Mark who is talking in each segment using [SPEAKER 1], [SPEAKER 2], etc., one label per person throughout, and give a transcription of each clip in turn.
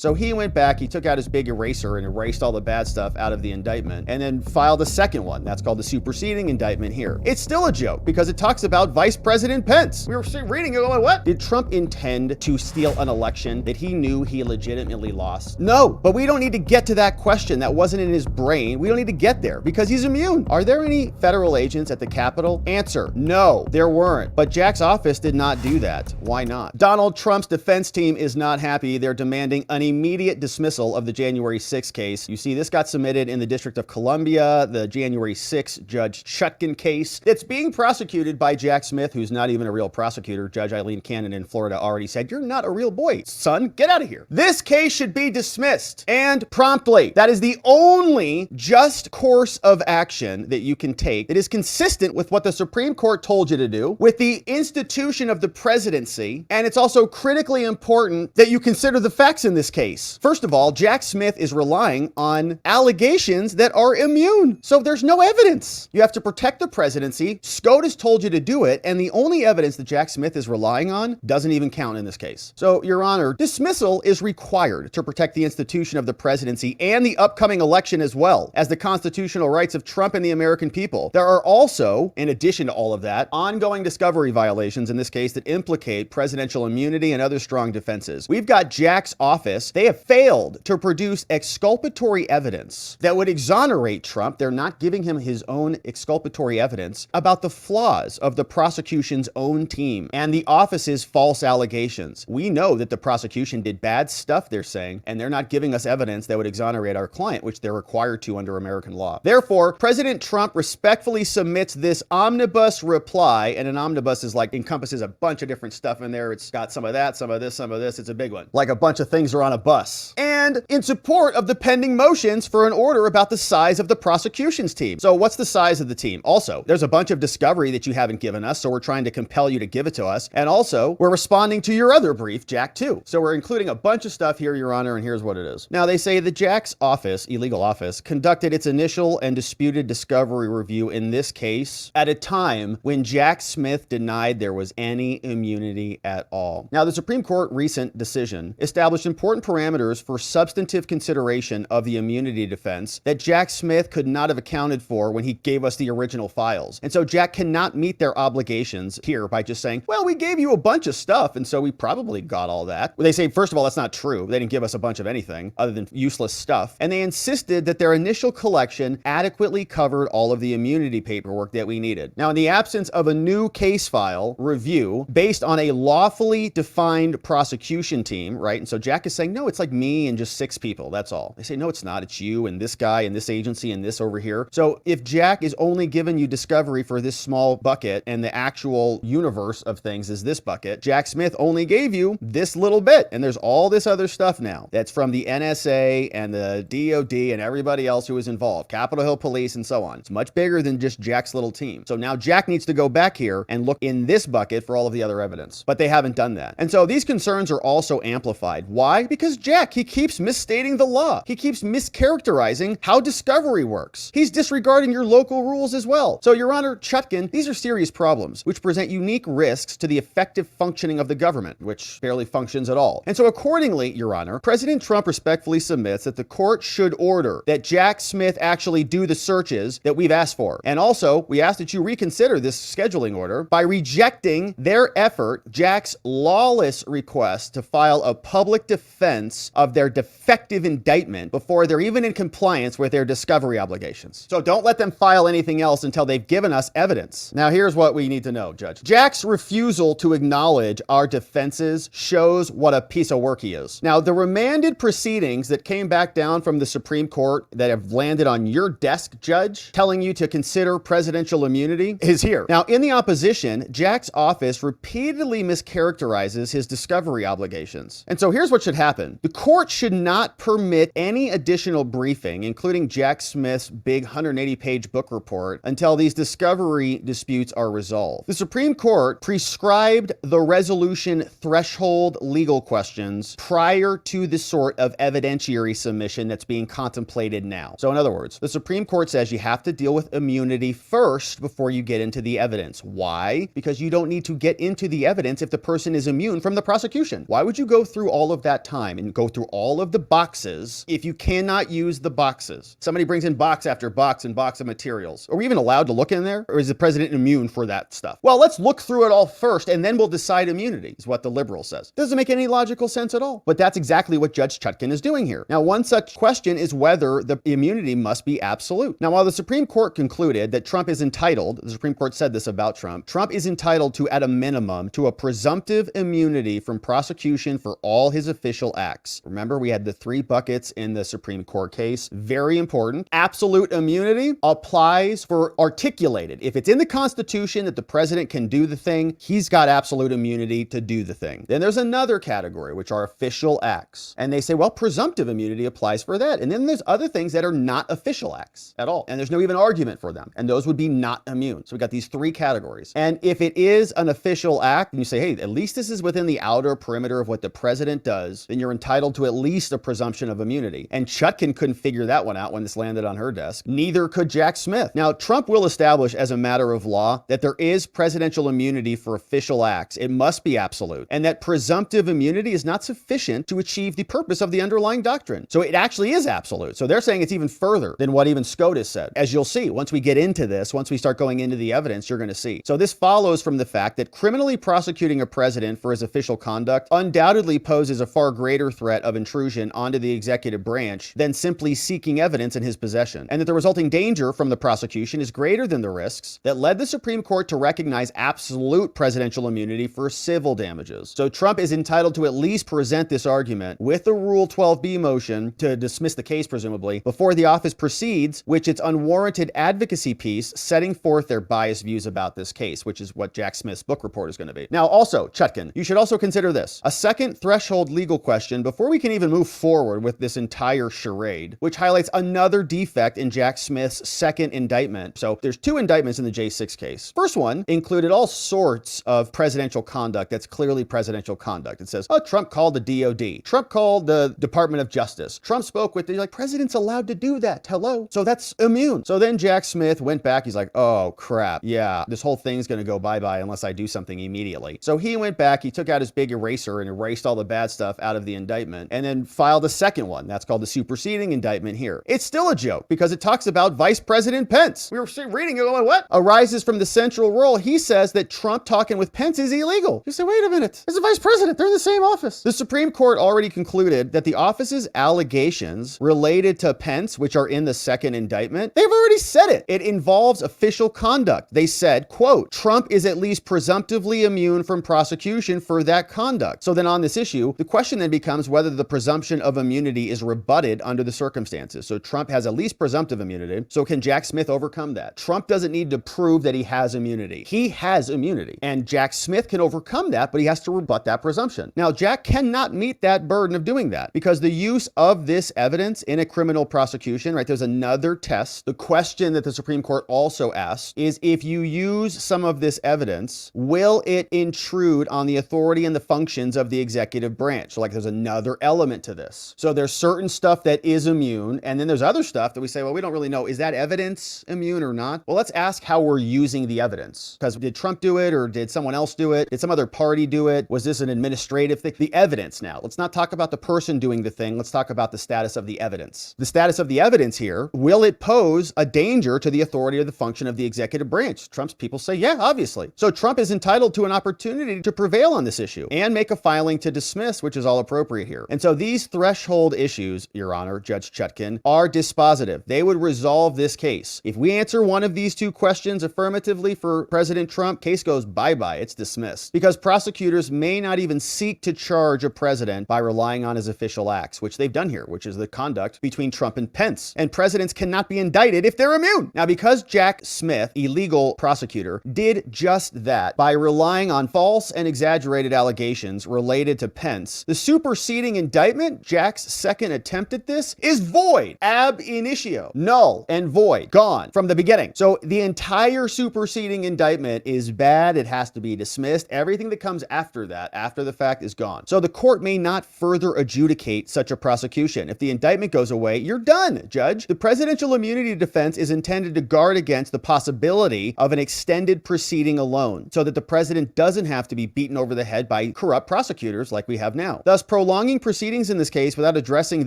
[SPEAKER 1] So he went back, he took out his big eraser and erased all the bad stuff out of the indictment, and then filed a second one. That's called the superseding indictment here. It's still a joke because it talks about Vice President Pence. We were reading it going, what? Did Trump intend to steal an election that he knew he legitimately lost? No, but we don't need to get to that question. That wasn't in his brain. We don't need to get there because he's immune. Are there any federal agents at the Capitol? Answer, no, there weren't. But Jack's office did not do that. Why not? Donald Trump's defense team is not happy. They're demanding an immediate dismissal of the January 6th case. You see, this got submitted in the District of Columbia, the January 6th Judge Chutkan case. It's being prosecuted by Jack Smith, who's not even a real prosecutor. Judge Eileen Cannon in Florida already said, you're not a real boy, son. Get out of here. This case should be dismissed and promptly. That is the only just course of action that you can take that is consistent with what the Supreme Court told you to do, with the institution of the presidency, and it's also critically important that you consider the facts in this case. First of all, Jack Smith is relying on allegations that are immune, so there's no evidence. You have to protect the presidency. SCOTUS told you to do it, and the only evidence that Jack Smith is relying on doesn't even count in this case. So, Your Honor, dismissal is required to protect the institution of the presidency and the upcoming election as well as the constitutional rights of Trump and the American people. There are also, in addition to all of that, ongoing discovery violations in this case that implicate presidential immunity and other strong defenses. We've got Jack's office. They have failed to produce exculpatory evidence that would exonerate Trump. They're not giving him his own exculpatory evidence about the flaws of the prosecution's own team and the office's false allegations. We know that the prosecution did bad stuff, they're saying, and they're not giving us evidence that would exonerate our client, which they're required to under American law. Therefore, President Trump respectfully submits this omnibus reply, and an omnibus is like encompasses a bunch of different stuff in there. It's got some of that, some of this, some of this. It's a big one. Like a bunch of things are on a bus. And in support of the pending motions for an order about the size of the prosecution's team. So what's the size of the team? Also, there's a bunch of discovery that you haven't given us, so we're trying to compel you to give it to us. And also, we're responding to your other brief, Jack 2. So we're including a bunch of stuff here, Your Honor, and here's what it is. Now, they say that Jack's office, illegal office, conducted its initial and disputed discovery review in this case at a time when Jack Smith denied there was any immunity at all. Now, the Supreme Court recent decision established important parameters for substantive consideration of the immunity defense that Jack Smith could not have accounted for when he gave us the original files. And so Jack cannot meet their obligations here by just saying, well, we gave you a bunch of stuff, and so we probably got all that. Well, they say, first of all, that's not true. They didn't give us a bunch of anything other than useless stuff. And they insisted that their initial collection adequately covered all of the immunity paperwork that we needed. Now, in the absence of a new case file review based on a lawfully defined prosecution team, right? And so Jack is saying, no, it's like me and just 6 people. That's all. They say, no, it's not. It's you and this guy and this agency and this over here. So if Jack is only giving you discovery for this small bucket and the actual universe of things is this bucket, Jack Smith only gave you this little bit. And there's all this other stuff now that's from the NSA and the DOD and everybody else who is involved, Capitol Hill Police and so on. It's much bigger than just Jack's little team. So now Jack needs to go back here and look in this bucket for all of the other evidence, but they haven't done that. And so these concerns are also amplified. Why? Because Jack, he keeps misstating the law. He keeps mischaracterizing how discovery works. He's disregarding your local rules as well. So, Your Honor, Chutkan, these are serious problems which present unique risks to the effective functioning of the government, which barely functions at all. And so accordingly, Your Honor, President Trump respectfully submits that the court should order that Jack Smith actually do the searches that we've asked for. And also, we ask that you reconsider this scheduling order by rejecting their effort, Jack's lawless request to file a public defense of their defective indictment before they're even in compliance with their discovery obligations. So don't let them file anything else until they've given us evidence. Now, here's what we need to know, Judge. Jack's refusal to acknowledge our defenses shows what a piece of work he is. Now, the remanded proceedings that came back down from the Supreme Court that have landed on your desk, Judge, telling you to consider presidential immunity is here. Now, in the opposition, Jack's office repeatedly mischaracterizes his discovery obligations. And so here's what should happen. The court should not permit any additional briefing, including Jack Smith's big 180-page book report, until these discovery disputes are resolved. The Supreme Court prescribed the resolution threshold legal questions prior to the sort of evidentiary submission that's being contemplated now. So in other words, the Supreme Court says you have to deal with immunity first before you get into the evidence. Why? Because you don't need to get into the evidence if the person is immune from the prosecution. Why would you go through all of that time time and go through all of the boxes if you cannot use the boxes? Somebody brings in box after box and box of materials. Are we even allowed to look in there? Or is the president immune for that stuff? Well, let's look through it all first and then we'll decide immunity, is what the liberal says. Doesn't make any logical sense at all. But that's exactly what Judge Chutkan is doing here. Now, one such question is whether the immunity must be absolute. Now, while the Supreme Court concluded that Trump is entitled, the Supreme Court said this about Trump is entitled to, at a minimum, to a presumptive immunity from prosecution for all his official acts. Remember, we had the 3 buckets in the Supreme Court case. Very important. Absolute immunity applies for articulated. If it's in the Constitution that the president can do the thing, he's got absolute immunity to do the thing. Then there's another category, which are official acts. And they say, well, presumptive immunity applies for that. And then there's other things that are not official acts at all. And there's no even argument for them. And those would be not immune. So we got these 3 categories. And if it is an official act, and you say, hey, at least this is within the outer perimeter of what the president does, then you're entitled to at least a presumption of immunity. And Chutkan couldn't figure that one out when this landed on her desk. Neither could Jack Smith. Now, Trump will establish as a matter of law that there is presidential immunity for official acts. It must be absolute. And that presumptive immunity is not sufficient to achieve the purpose of the underlying doctrine. So it actually is absolute. So they're saying it's even further than what even SCOTUS said. As you'll see, once we get into this, once we start going into the evidence, you're going to see. So this follows from the fact that criminally prosecuting a president for his official conduct undoubtedly poses a far greater threat of intrusion onto the executive branch than simply seeking evidence in his possession, and that the resulting danger from the prosecution is greater than the risks that led the Supreme Court to recognize absolute presidential immunity for civil damages. So Trump is entitled to at least present this argument with a Rule 12b motion to dismiss the case, presumably, before the office proceeds, which its unwarranted advocacy piece setting forth their biased views about this case, which is what Jack Smith's book report is going to be. Now, also, Chutkan, you should also consider this. A second threshold legal question before we can even move forward with this entire charade, which highlights another defect in Jack Smith's second indictment. So there's 2 indictments in the J6 case. First one included all sorts of presidential conduct that's clearly presidential conduct. It says, oh, Trump called the DOD. Trump called the Department of Justice. Trump spoke with, like, president's allowed to do that. Hello. So that's immune. So then Jack Smith went back. He's like, oh, crap. Yeah, this whole thing's going to go bye-bye unless I do something immediately. So he went back, he took out his big eraser and erased all the bad stuff out of the indictment and then filed a second one. That's called the superseding indictment here. It's still a joke because it talks about Vice President Pence. We were reading it going, what? Arises from the central role. He says that Trump talking with Pence is illegal. You say, wait a minute. It's the vice president. They're in the same office. The Supreme Court already concluded that the office's allegations related to Pence, which are in the second indictment, they've already said it. It involves official conduct. They said, quote, Trump is at least presumptively immune from prosecution for that conduct. So then on this issue, the question then becomes whether the presumption of immunity is rebutted under the circumstances. So Trump has at least presumptive immunity. So can Jack Smith overcome that? Trump doesn't need to prove that he has immunity. He has immunity. And Jack Smith can overcome that, but he has to rebut that presumption. Now, Jack cannot meet that burden of doing that because the use of this evidence in a criminal prosecution, right, there's another test. The question that the Supreme Court also asks is if you use some of this evidence, will it intrude on the authority and the functions of the executive branch? So like there's another element to this. So there's certain stuff that is immune, and then there's other stuff that we say, well, we don't really know. Is that evidence immune or not? Well, let's ask how we're using the evidence. Because did Trump do it or did someone else do it? Did some other party do it? Was this an administrative thing? The evidence now. Let's not talk about the person doing the thing. Let's talk about the status of the evidence. The status of the evidence here, will it pose a danger to the authority or the function of the executive branch? Trump's people say, yeah, obviously. So Trump is entitled to an opportunity to prevail on this issue and make a filing to dismiss, which is all appropriate here. And so these threshold issues, Your Honor, Judge Chutkan, are dispositive. They would resolve this case. If we answer one of these 2 questions affirmatively for President Trump, case goes bye-bye. It's dismissed. Because prosecutors may not even seek to charge a president by relying on his official acts, which they've done here, which is the conduct between Trump and Pence. And presidents cannot be indicted if they're immune. Now, because Jack Smith, illegal prosecutor, did just that by relying on false and exaggerated allegations related to Pence, the superseding indictment, Jack's second attempt at this, is void. Ab initio. Null and void. Gone from the beginning. So the entire superseding indictment is bad. It has to be dismissed. Everything that comes after that, after the fact, is gone. So the court may not further adjudicate such a prosecution. If the indictment goes away, you're done, Judge. The presidential immunity defense is intended to guard against the possibility of an extended proceeding alone, so that the president doesn't have to be beaten over the head by corrupt prosecutors like we have now. Thus, prolonging proceedings in this case without addressing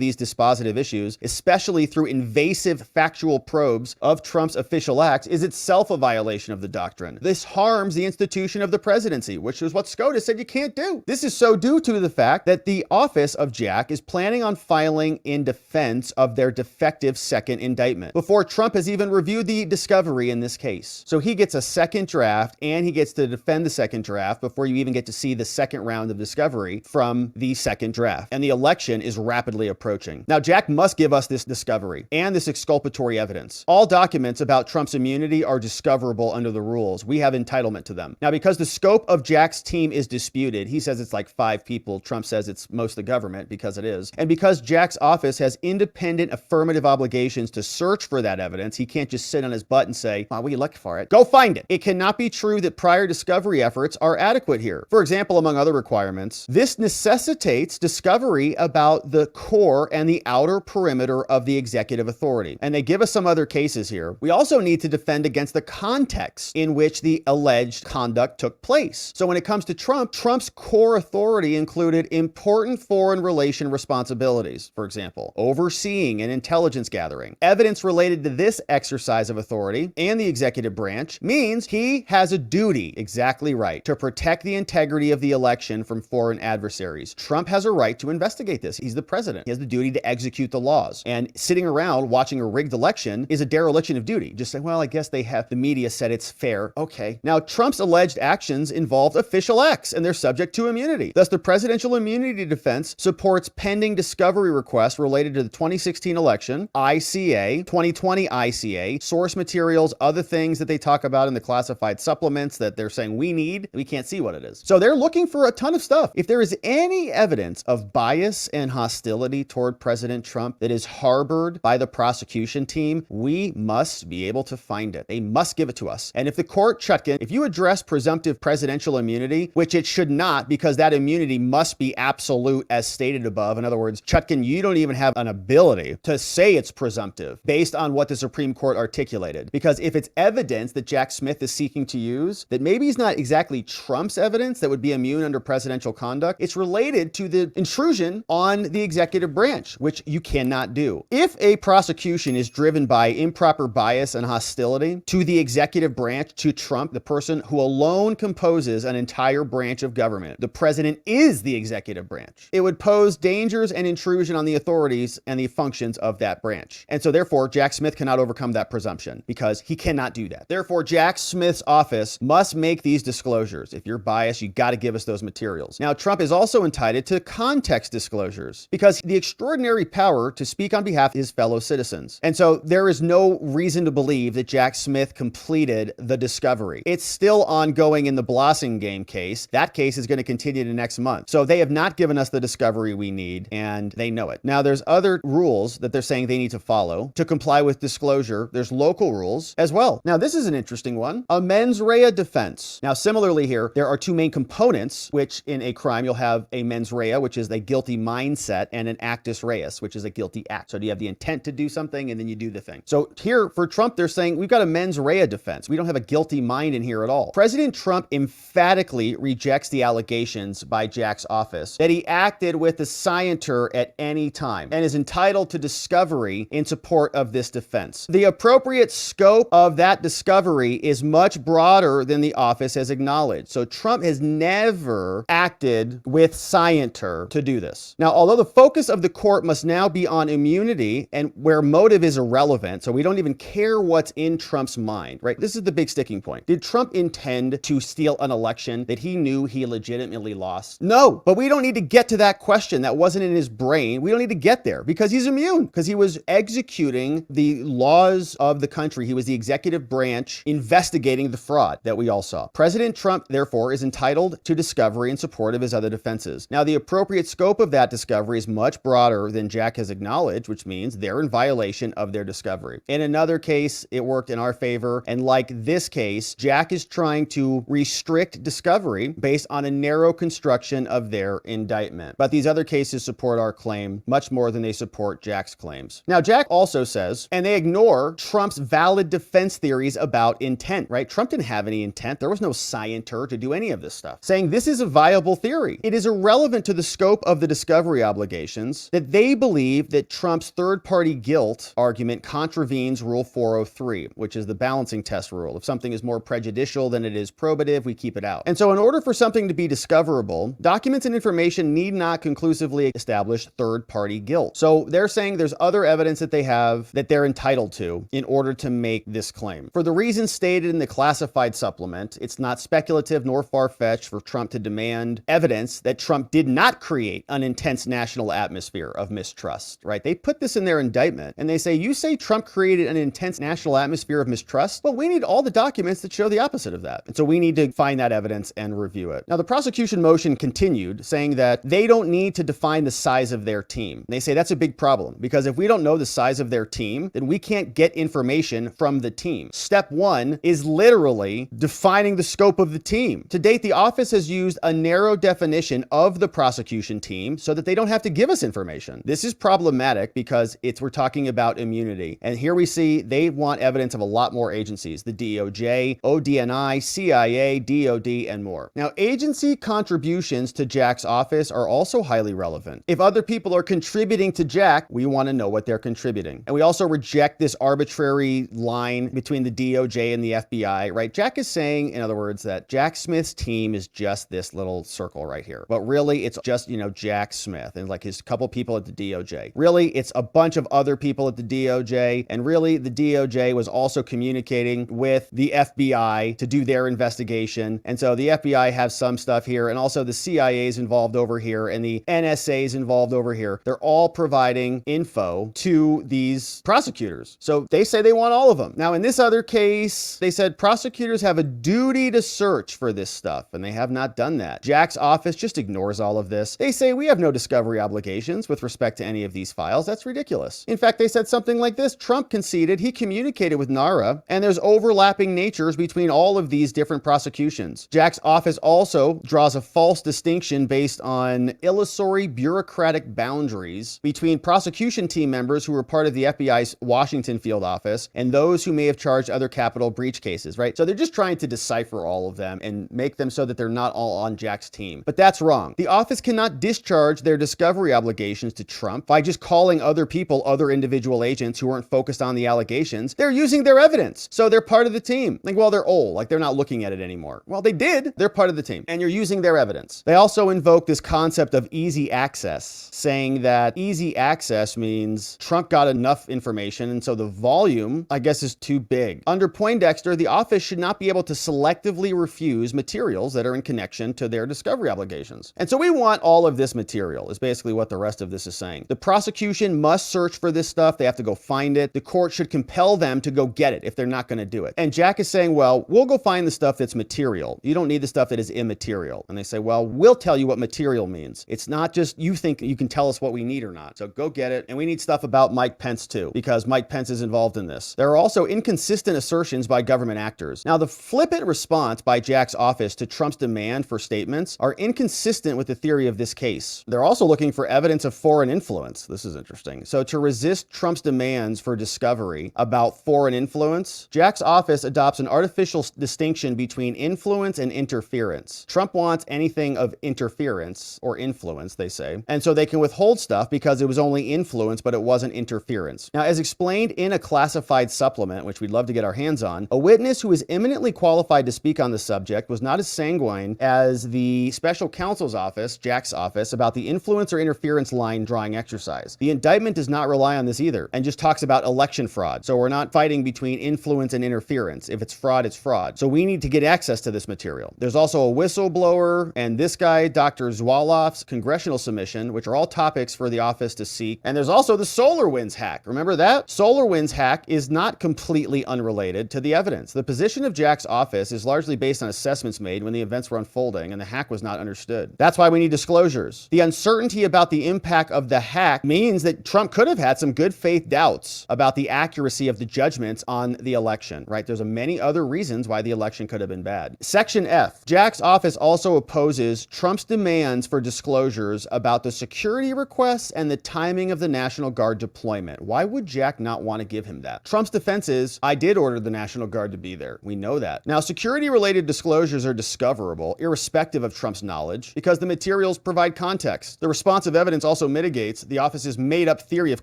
[SPEAKER 1] these dispositive issues, especially through invasive factual probes of Trump's official acts, is itself a violation of the doctrine. This harms the institution of the presidency, which is what SCOTUS said you can't do. This is so due to the fact that the office of Jack is planning on filing in defense of their defective second indictment before Trump has even reviewed the discovery in this case. So he gets a second draft and he gets to defend the second draft before you even get to see the second round of discovery from the second draft. And the election is rapidly approaching. Now, Jack must give us this discovery and this exculpatory evidence. All documents about Trump's immunity are discoverable under the rules. We have entitlement to them. Now, because the scope of Jack's team is disputed, he says it's like 5 people. Trump says it's most of the government, because it is. And because Jack's office has independent affirmative obligations to search for that evidence, he can't just sit on his butt and say, "Well, we looked for it. Go find it." It cannot be true that prior discovery efforts are adequate here. For example, among other requirements, this necessitates discovery about the core and the outer perimeter of the executive authority. And they give us some other cases here. We also need to defend against the context in which the alleged conduct took place. So when it comes to Trump, Trump's core authority included important foreign relation responsibilities. For example, overseeing and intelligence gathering. Evidence related to this exercise of authority and the executive branch means he has a duty, exactly right, to protect the integrity of the election from foreign adversaries. Trump has a right to investigate this. He's the president. He has the duty to execute the laws. And sitting around watching a rigged election is a dereliction of duty. Just say, well, I guess the media said it's fair. Okay. Now, Trump's alleged actions involved official acts, and they're subject to immunity. Thus, the presidential immunity defense supports pending discovery requests related to the 2016 election, ICA, 2020 ICA, source materials, other things that they talk about in the classified supplements that they're saying we need. We can't see what it is. So they're looking for a ton of stuff. If there is any evidence of bias and hostility toward President Trump that is harbored by the prosecution team, we must be able to find it. They must give it to us. And if the court, Chutkin, if you address presumptive presidential immunity, which it should not, because that immunity must be absolute as stated above. In other words, Chutkin, you don't even have an ability to say it's presumptive based on what the Supreme Court articulated. Because if it's evidence that Jack Smith is seeking to use, that maybe is not exactly Trump's evidence that would be immune under presidential conduct, it's related to the intrusion on the executive branch, which you cannot do. If a prosecution is driven by improper bias and hostility to the executive branch, to Trump, the person who alone composes an entire branch of government, the president is the executive branch, it would pose dangers and intrusion on the authorities and the functions of that branch. And so therefore, Jack Smith cannot overcome that presumption because he cannot do that. Therefore, Jack Smith's office must make these disclosures. If you're biased, you got to give us those materials. Now, Trump is also entitled to context disclosures because the extraordinary power to speak on behalf of his fellow citizens. And so there is no reason to believe that Jack Smith completed the discovery. It's still ongoing in the Blossingame case. That case is going to continue to next month. So they have not given us the discovery we need, and they know it. Now, there's other rules that they're saying they need to follow to comply with disclosure. There's local rules as well. Now, this is an interesting one. A mens rea defense. Now, similarly here, there are two main components, which in a crime, you'll have a mens rea, which is a guilty mindset, and an actus reus, which is a guilty act. So do you have the intent to do something, and then you do the thing. So here for Trump, they're saying we've got a mens rea defense. We don't have a guilty mind in here at all. President Trump emphatically rejects the allegations by Jack's office that he acted with the scienter at any time and is entitled to discovery in support of this defense. The appropriate scope of that discovery is much broader than the office has acknowledged. So Trump has never acted with scienter to do this. Now, although the focus of the court must now be on immunity and where motive is irrelevant, so we don't even care what's in Trump's mind, right? This is the big sticking point. Did Trump intend to steal an election that he knew he legitimately lost? No, but we don't need to get to that question. That wasn't in his brain. We don't need to get there because he's immune, because he was executing the laws of the country. He was the executive branch investigating the fraud that we all saw. President Trump, therefore, is entitled to discovery in support of his other defenses. Now, the appropriate scope of that discovery is much broader than Jack has acknowledged, which means they're in violation of their discovery. In another case, it worked in our favor. And like this case, Jack is trying to restrict discovery based on a narrow construction of their indictment. But these other cases support our claim much more than they support Jack's claims. Now, Jack also says, and they ignore Trump's valid defense theories about intent, right? Trump didn't have any intent. There was no scienter to do any of this stuff, saying this is a viable theory. It is irrelevant to the scope of the discovery obligations that they believe that Trump's third-party guilt argument contravenes Rule 403, which is the balancing test rule. If something is more prejudicial than it is probative, we keep it out. And so in order for something to be discoverable, documents and information need not conclusively establish third-party guilt. So they're saying there's other evidence that they have that they're entitled to in order to make this claim. For the reasons stated in the classified supplement, it's not speculative nor far-fetched for Trump to demand evidence that Trump did not create an intense national atmosphere of mistrust, right? They put this in their indictment and they say, you say Trump created an intense national atmosphere of mistrust? Well, we need all the documents that show the opposite of that. And so we need to find that evidence and review it. Now, the prosecution motion continued, saying that they don't need to define the size of their team. And they say that's a big problem because if we don't know the size of their team, then we can't get information from the team. Step one is literally defining the scope of the team. To date, the office has used a narrow definition of the prosecution team so that they don't have to give us information. This is problematic because we're talking about immunity. And here we see they want evidence of a lot more agencies, the DOJ, ODNI, CIA, DOD, and more. Now, agency contributions to Jack's office are also highly relevant. If other people are contributing to Jack, we want to know what they're contributing. And we also reject this arbitrary line between the DOJ and the FBI, right? Jack is saying, in other words, that Jack Smith's team is just this little circle right here. But really, it's just, Jack Smith and like his couple people at the DOJ. Really, it's a bunch of other people at the DOJ. And really, the DOJ was also communicating with the FBI to do their investigation. And so the FBI has some stuff here, and also the CIA is involved over here, and the NSA is involved over here. They're all providing info to these prosecutors. So they say they want all of them. Now, in this other case, they said prosecutors have a duty to search for this stuff, and they have not done that. Jack's office just ignores all of this. They say we have no discovery obligations with respect to any of these files. That's ridiculous. In fact, they said something like this. Trump conceded he communicated with NARA, and there's overlapping natures between all of these different prosecutions. Jack's office also draws a false distinction based on illusory bureaucratic boundaries between prosecution team members who were part of the FBI's Washington field office and those who may have charged other capital breach cases, right? So they're just trying to decipher all of them and make them so that they're not all on Jack's team. But that's wrong. The office cannot discharge their discovery obligations to Trump by just calling other people, other individual agents who weren't focused on the allegations. They're using their evidence. So they're part of the team. Like, well, they're old. Like, they're not looking at it anymore. Well, they did. They're part of the team. And you're using their evidence. They also invoke this concept of easy access, saying that easy access means Trump got enough information, and so the volume, I guess, is too big. Under Poindexter, the office should not be able to selectively refuse materials that are in connection to their discovery obligations. And so we want all of this material, is basically what the rest of this is saying. The prosecution must search for this stuff. They have to go find it. The court should compel them to go get it if they're not going to do it. And Jack is saying, well, we'll go find the stuff that's material. You don't need the stuff that is immaterial. And they say, well, we'll tell you what material means. It's not just you think you can tell us what we need or not. So go get it. And we need stuff about Mike Pence too, because Mike Pence is involved in this. There are also inconsistent assertions by government actors. Now, the flippant response by Jack's office to Trump's demand for statements are inconsistent with the theory of this case. They're also looking for evidence of foreign influence. This is interesting. So to resist Trump's demands for discovery about foreign influence, Jack's office adopts an artificial distinction between influence and interference. Trump wants anything of interference or influence, they say, and so they can withhold stuff because it was only influence, but it wasn't interference. Now, as explained in a classified supplement, which we'd love to get our hands on, a witness who is eminently qualified to speak on the subject was not as sanguine as the special counsel's office, Jack's office, about the influence or interference line drawing exercise. The indictment does not rely on this either and just talks about election fraud. So we're not fighting between influence and interference. If it's fraud, it's fraud. So we need to get access to this material. There's also a whistleblower and this guy, Dr. Zwoloff's congressional submission, which are all topics for the office to seek. And there's also the SolarWinds hack. Remember that? SolarWinds hack is not completely unrelated to the evidence. The position of Jack's office is largely based on assessments made when the events were unfolding and the hack was not understood. That's why we need disclosures. The uncertainty about the impact of the hack means that Trump could have had some good faith doubts about the accuracy of the judgments on the election, right? There's many other reasons why the election could have been bad. Section F. Jack's office also opposes Trump's demands for disclosures about the security requests and the timing of the National Guard deployment. Why would Jack not want to give him that? Trump's defense is, I did order the National Guard to be there. We know that. Now, security-related disclosures are discoverable, irrespective of Trump's knowledge, because the material materials provide context. The responsive evidence also mitigates the office's made-up theory of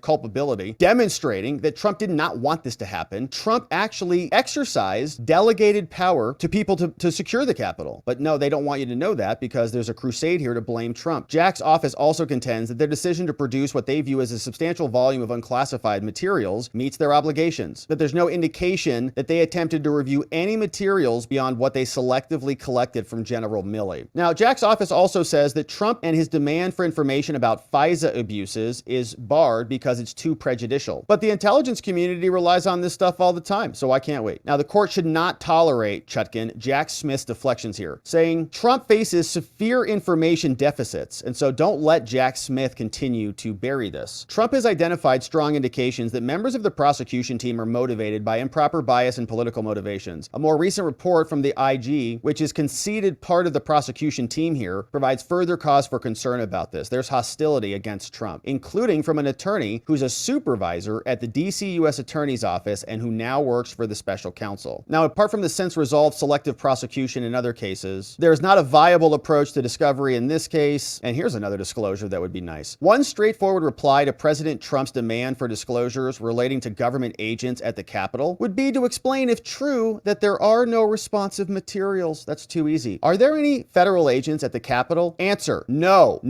[SPEAKER 1] culpability, demonstrating that Trump did not want this to happen. Trump actually exercised delegated power to people to secure the Capitol. But no, they don't want you to know that because there's a crusade here to blame Trump. Jack's office also contends that their decision to produce what they view as a substantial volume of unclassified materials meets their obligations, that there's no indication that they attempted to review any materials beyond what they selectively collected from General Milley. Now, Jack's office also says that Trump and his demand for information about FISA abuses is barred because it's too prejudicial. But the intelligence community relies on this stuff all the time, so I can't wait. Now, the court should not tolerate, Chutkan, Jack Smith's deflections here, saying Trump faces severe information deficits, and so don't let Jack Smith continue to bury this. Trump has identified strong indications that members of the prosecution team are motivated by improper bias and political motivations. A more recent report from the IG, which is conceded part of the prosecution team here, provides further cause for concern about this. There's hostility against Trump, including from an attorney who's a supervisor at the DC U.S. Attorney's Office and who now works for the special counsel. Now, apart from the since resolved selective prosecution in other cases, there's not a viable approach to discovery in this case. And here's another disclosure that would be nice. One straightforward reply to President Trump's demand for disclosures relating to government agents at the Capitol would be to explain, if true, that there are no responsive materials. That's too easy. Are there any federal agents at the Capitol? Answer: no,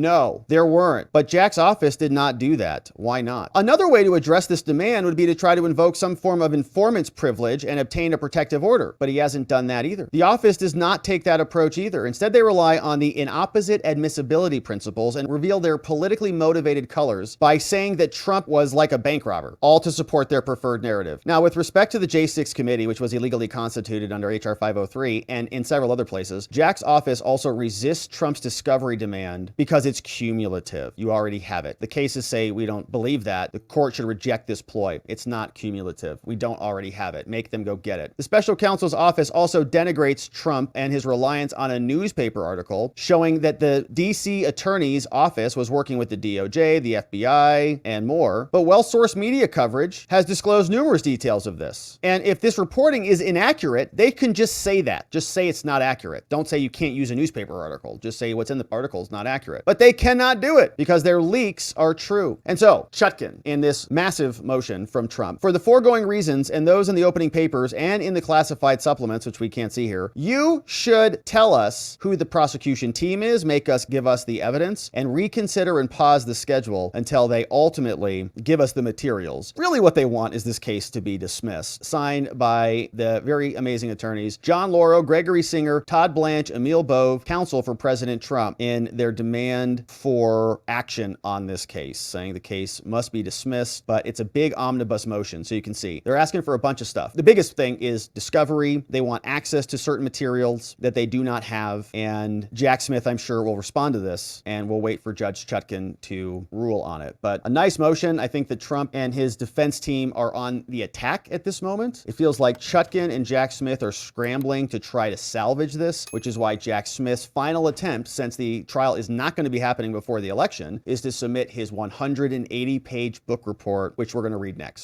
[SPEAKER 1] there weren't. But Jack's office did not do that. Why not? Another way to address this demand would be to try to invoke some form of informant's privilege and obtain a protective order, but he hasn't done that either. The office does not take that approach either. Instead, they rely on the inopposite admissibility principles and reveal their politically motivated colors by saying that Trump was like a bank robber, all to support their preferred narrative. Now, with respect to the J6 committee, which was illegally constituted under HR 503 and in several other places, Jack's office also resists Trump's discovery demand because it's cumulative. You already have it. The cases say we don't believe that. The court should reject this ploy. It's not cumulative. We don't already have it. Make them go get it. The special counsel's office also denigrates Trump and his reliance on a newspaper article showing that the DC attorney's office was working with the DOJ, the FBI, and more. But well-sourced media coverage has disclosed numerous details of this. And if this reporting is inaccurate, they can just say that. Just say it's not accurate. Don't say you can't use a newspaper article. Just say what's in the article is not accurate. But they cannot do it because their leaks are true. And so, Chutkan, in this massive motion from Trump, for the foregoing reasons and those in the opening papers and in the classified supplements, which we can't see here, you should tell us who the prosecution team is, give us the evidence, and reconsider and pause the schedule until they ultimately give us the materials. Really what they want is this case to be dismissed. Signed by the very amazing attorneys John Lauro, Gregory Singer, Todd Blanche, Emil Bove, counsel for President Trump, in their demand for action on this case, saying the case must be dismissed, but it's a big omnibus motion, so you can see. They're asking for a bunch of stuff. The biggest thing is discovery. They want access to certain materials that they do not have, and Jack Smith, I'm sure, will respond to this, and we'll wait for Judge Chutkan to rule on it. But a nice motion. I think that Trump and his defense team are on the attack at this moment. It feels like Chutkan and Jack Smith are scrambling to try to salvage this, which is why Jack Smith's final attempt, since the trial is not going to be happening before the election, is to submit his 180-page book report, which we're going to read next.